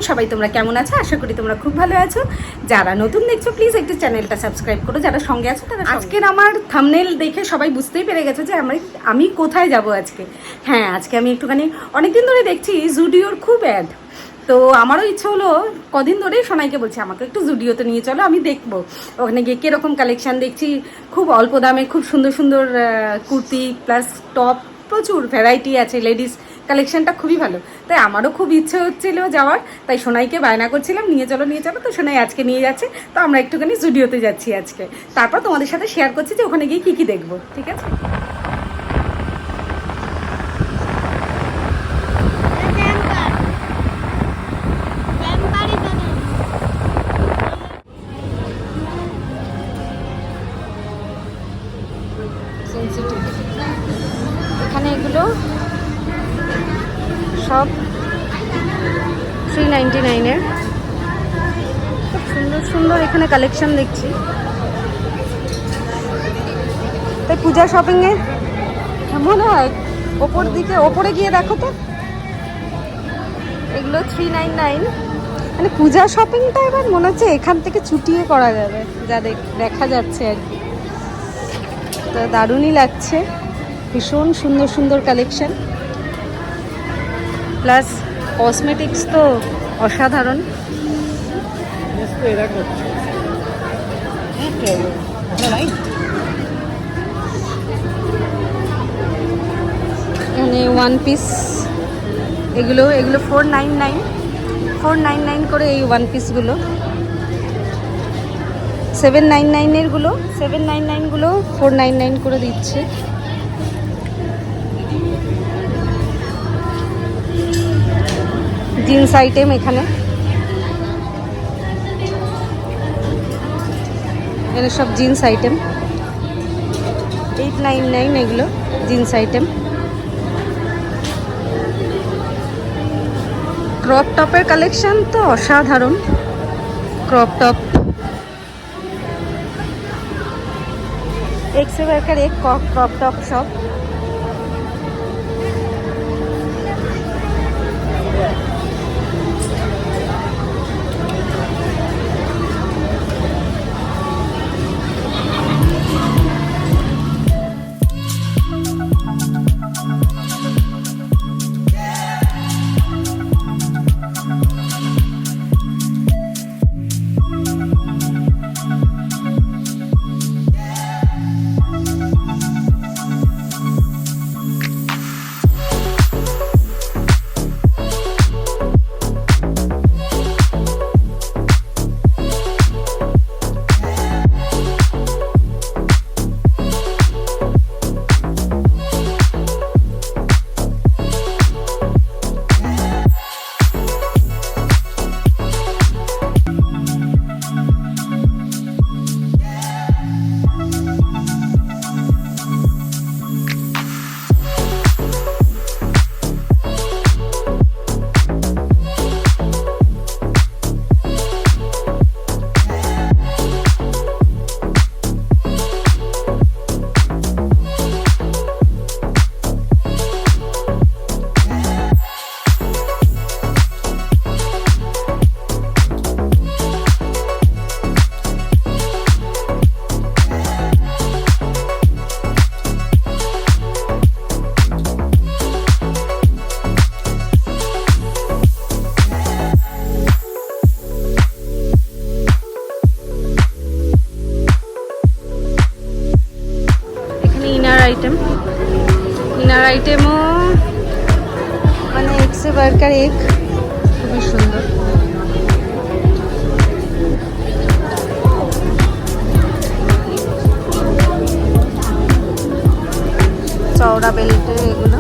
সবাই তোমরা কেমন আছো? আশা করি তোমরা খুব ভালো আছো। যারা নতুন দেখছো প্লিজ একটু চ্যানেলটা সাবস্ক্রাইব করো, যারা সঙ্গে আছো তারা। আজকের আমার থাম্বনেল দেখে সবাই বুঝতেই পেরে গেছো যে আমি কোথায় যাব আজকে। হ্যাঁ, আজকে আমি একটুখানি অনেকদিন ধরে দেখছি জুডিওর খুব অ্যাড, তো আমারও ইচ্ছে হলো, কদিন ধরেই সোনাইকে বলছি আমাকে একটু জুডিওতে নিয়ে চলো, আমি দেখবো ওখানে গিয়ে কীরকম কালেকশান। দেখছি খুব অল্প দামে খুব সুন্দর সুন্দর কুর্তি প্লাস টপ, প্রচুর ভ্যারাইটি আছে, লেডিস কালেকশানটা খুবই ভালো। তাই আমারও খুব ইচ্ছে হচ্ছিল যাওয়ার, তাই সোনাইকে বায়না করছিলাম নিয়ে চলো নিয়ে চলো। তো সোনাই আজকে নিয়ে যাচ্ছে, তো আমরা একটুখানি জুডিওতে যাচ্ছি আজকে। তারপর তোমাদের সাথে শেয়ার করছি যে ওখানে গিয়ে কী কী দেখবো, ঠিক আছে? এখানে এগুলো সব 399-এর, খুব সুন্দর সুন্দর এখানে কালেকশন দেখছি। তাই পূজা শপিংয়ে মনে হয় ওপরে গিয়ে দেখো তো, এগুলো 399। মানে পূজা শপিংটা এবার মনে হচ্ছে এখান থেকে ছুটিয়ে করা যাবে, যা দেখা যাচ্ছে আর কি। তো দারুণই লাগছে, ভীষণ সুন্দর সুন্দর কালেকশন, প্লাস কসমেটিক্স তো অসাধারণ। এখানে ওয়ান পিস, এগুলো 499 করে এই ওয়ান পিসগুলো। 799-গুলো 499 করে দিচ্ছে। জিন্স আইটেম এখানে সব জিন্স আইটেম, 899 এগুলো জিন্স আইটেম। ক্রপ টপের কালেকশন তো অসাধারণ, ক্রপ টপ एक से बढ़कर एक क्रॉप टॉप शॉप। इनर आइटेमও মানে एक से बढ़कर एक, খুবই সুন্দর। চওড়া বেল্টে এগুলো।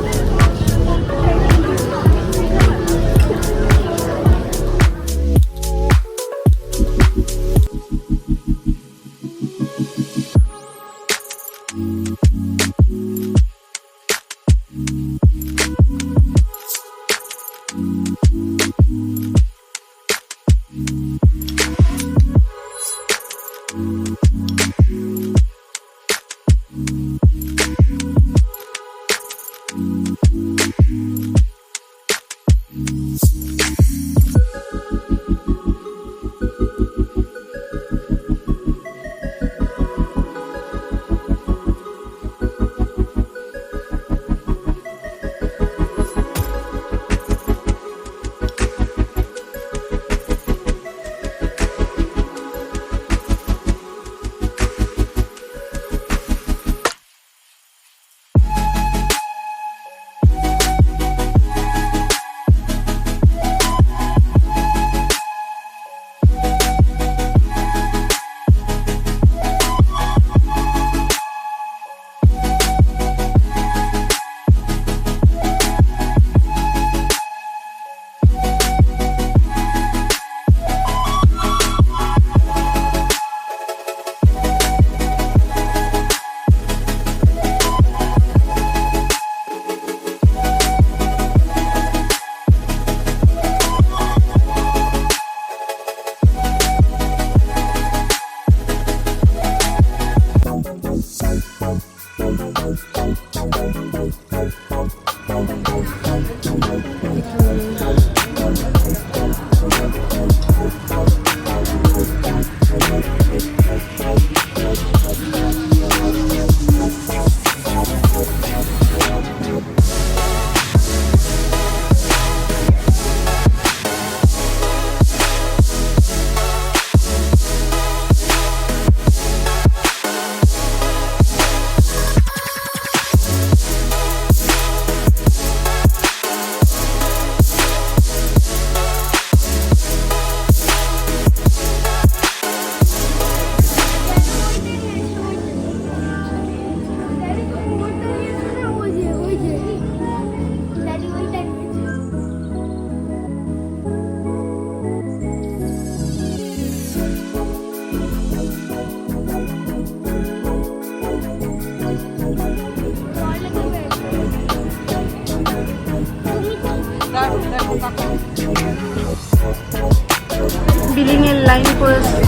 এর লাইন পড়েছে,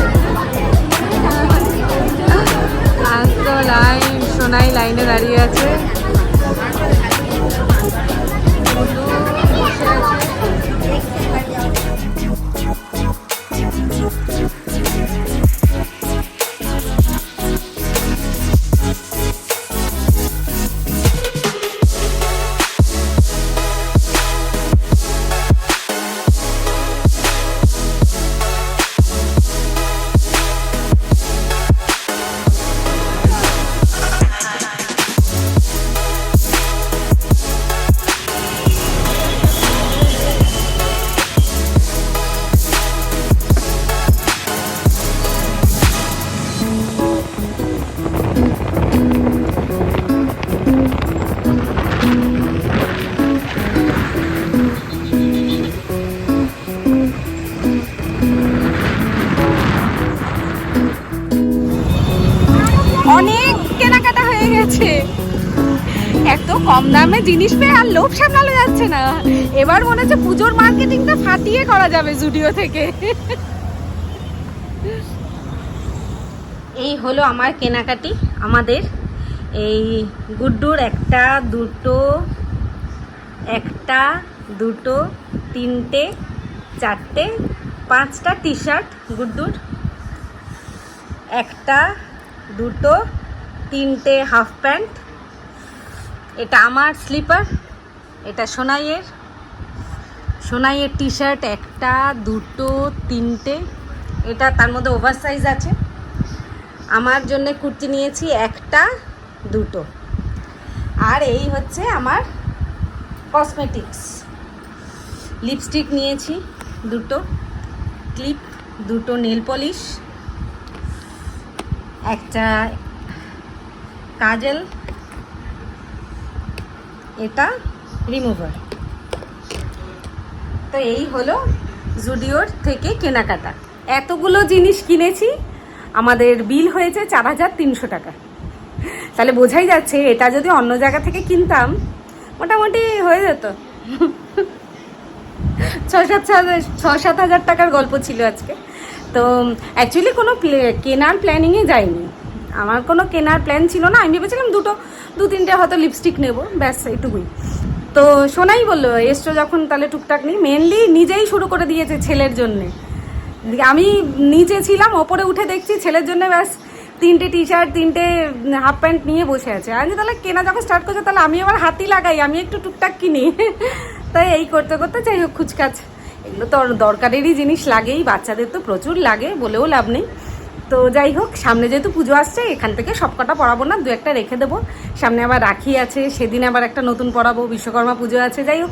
আজ তো লাইন, সোনাই লাইনে দাঁড়িয়ে আছে। অনেক কেনাকাটা হয়ে গেছে, এত কম দামে জিনিস পেয়ে আর লোভ সামলানো যাচ্ছে না। এবার মনে হচ্ছে পুজোর মার্কেটিংটা ফাটিয়ে করা যাবে জুডিও থেকে। এই হলো আমার কেনাকাটি। আমাদের এই গুড্ডুর একটা দুটো তিনটে চারটে 5টা টি শার্ট, গুড্ডুর একটা দুটো তিনটে হাফ প্যান্ট, এটা আমার স্লিপার, এটা সোনাইয়ের টি শার্ট একটা দুটো তিনটে, এটা তার মধ্যে ওভার সাইজ আছে। আমার জন্য কুর্তি নিয়েছি একটা দুটো। আর এই হচ্ছে আমার কসমেটিক্স, লিপস্টিক নিয়েছি দুটো, ক্লিপ দুটো, নেল পলিশ, একটা কাজল, এটা রিমুভার। তো এই হলো জুডিওর থেকে কেনাকাটা। এতগুলো জিনিস কিনেছি, আমাদের বিল হয়েছে 4300 টাকা। তাহলে বোঝাই যাচ্ছে এটা যদি অন্য জায়গা থেকে কিনতাম মোটামুটি হয়ে যেত 6-7 হাজার টাকার গল্প ছিল আজকে। তো অ্যাকচুয়ালি কোনো কেনার প্ল্যানিংয়ে যাইনি, আমার কোনো কেনার প্ল্যান ছিল না। আমি ভেবেছিলাম দু তিনটে হয়তো লিপস্টিক নেব, ব্যাস এইটুকুই। তো সোনাই বললো এসছো যখন তাহলে টুকটাক নিই। মেনলি নিজেই শুরু করে দিয়েছে ছেলের জন্যে। আমি নিচে ছিলাম, ওপরে উঠে দেখছি ছেলের জন্য ব্যাস 3টে টি শার্ট 3টে হাফ প্যান্ট নিয়ে বসে আছে। আমি তাহলে কেনা যখন স্টার্ট করছে তাহলে আমি আবার হাতই লাগাই, আমি একটু টুকটাক কিনি। তাই এই করতে করতে যাই হোক, খুচকাচ এগুলো তো দরকারেরই জিনিস লাগেই, বাচ্চাদের তো প্রচুর লাগে, বলেও লাভ নেই। তো যাই হোক, সামনে যেহেতু পুজো আসছে এখান থেকে সব কটা পরাবো না, 2-একটা রেখে দেবো। সামনে আবার রাখি আছে, সেদিন আবার একটা নতুন পরাবো, বিশ্বকর্মা পুজো আছে। যাই হোক,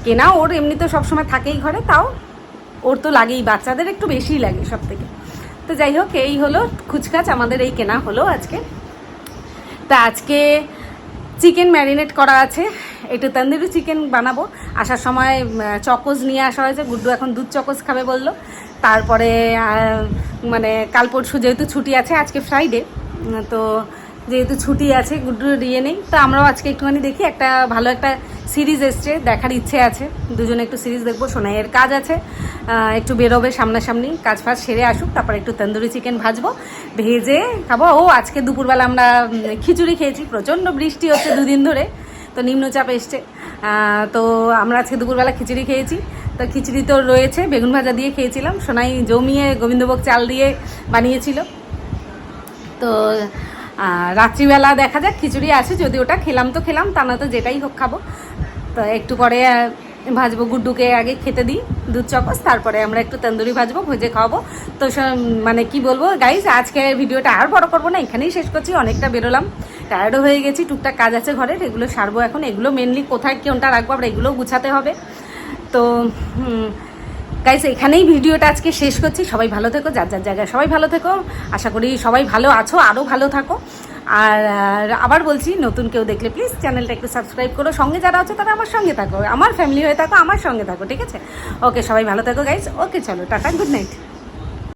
কেনা ওর এমনি তো সবসময় থাকেই ঘরে, তাও ওর তো লাগেই, বাচ্চাদের একটু বেশিই লাগে সব থেকে। তো যাই হোক, এই হলো খুচকাচ আমাদের এই কেনা হলো আজকে। তা আজকে চিকেন ম্যারিনেট করা আছে, একটু তন্দুরি চিকেন বানাবো। আসার সময় চকোস নিয়ে আসা হয়েছে, গুড্ডু এখন দুধ চকোস খাবে বললো। তারপরে মানে কাল পরশু যেহেতু ছুটি আছে, আজকে ফ্রাইডে, তো যেহেতু ছুটি আছে গুড্ডুর দিয়ে নেই, তো আমরাও আজকে একটুখানি দেখি, একটা ভালো একটা সিরিজ এসছে, দেখার ইচ্ছে আছে, দুজনে একটু সিরিজ দেখবো। সোনাইয়ের কাজ আছে, একটু বেরোবে সামনাসামনি, কাজ ফাজ সেরে আসুক, তারপর একটু তন্দুরি চিকেন ভাজবো, ভেজে খাবো। ও আজকে দুপুরবেলা আমরা খিচুড়ি খেয়েছি, প্রচণ্ড বৃষ্টি হচ্ছে 2 দিন ধরে, তো নিম্নচাপ এসছে, তো আমরা আজকে দুপুরবেলা খিচুড়ি খেয়েছি। তো খিচুড়ি তো রয়েছে, বেগুন ভাজা দিয়ে খেয়েছিলাম, সোনাই জমিয়ে গোবিন্দভোগ চাল দিয়ে বানিয়েছিল। তো রাত্রিবেলা দেখা যাক, খিচুড়ি আছে, যদি ওটা খেলাম তো খেলাম, তা না তো যেটাই হোক খাবো। তো একটু পরে ভাজবো, গুড্ডুকে আগে খেতে দিই দুধ চকস, তারপরে আমরা একটু তন্দুরি ভাজবো, ভেজে খাওয়াবো। তো মানে কি বলবো গাইস, আজকে ভিডিওটা আর বড় করবো না, এখানেই শেষ করছি। অনেকটা বেরোলাম, টায়ার্ডও হয়ে গেছি, টুকটাক কাজ আছে ঘরের, এগুলো সারবো এখন। এগুলো মেনলি কোথায় কোনটা রাখবো আমরা, এগুলোও গুছাতে হবে। তো গাইস, এখানেই ভিডিওটা আজকে শেষ করছি। সবাই ভালো থেকো, যার যার জায়গায় সবাই ভালো থেকো, আশা করি সবাই ভালো আছো, আরও ভালো থাকো। আর আবার বলছি, নতুন কেউ দেখলে প্লিজ চ্যানেলটা একটু সাবস্ক্রাইব করো, সঙ্গে যারা আছে তারা আমার সঙ্গে থাকো, আমার ফ্যামিলি হয়ে থাকো, আমার সঙ্গে থাকো, ঠিক আছে? ওকে, সবাই ভালো থাকো গাইস। ওকে, চলো টাটা, গুড নাইট।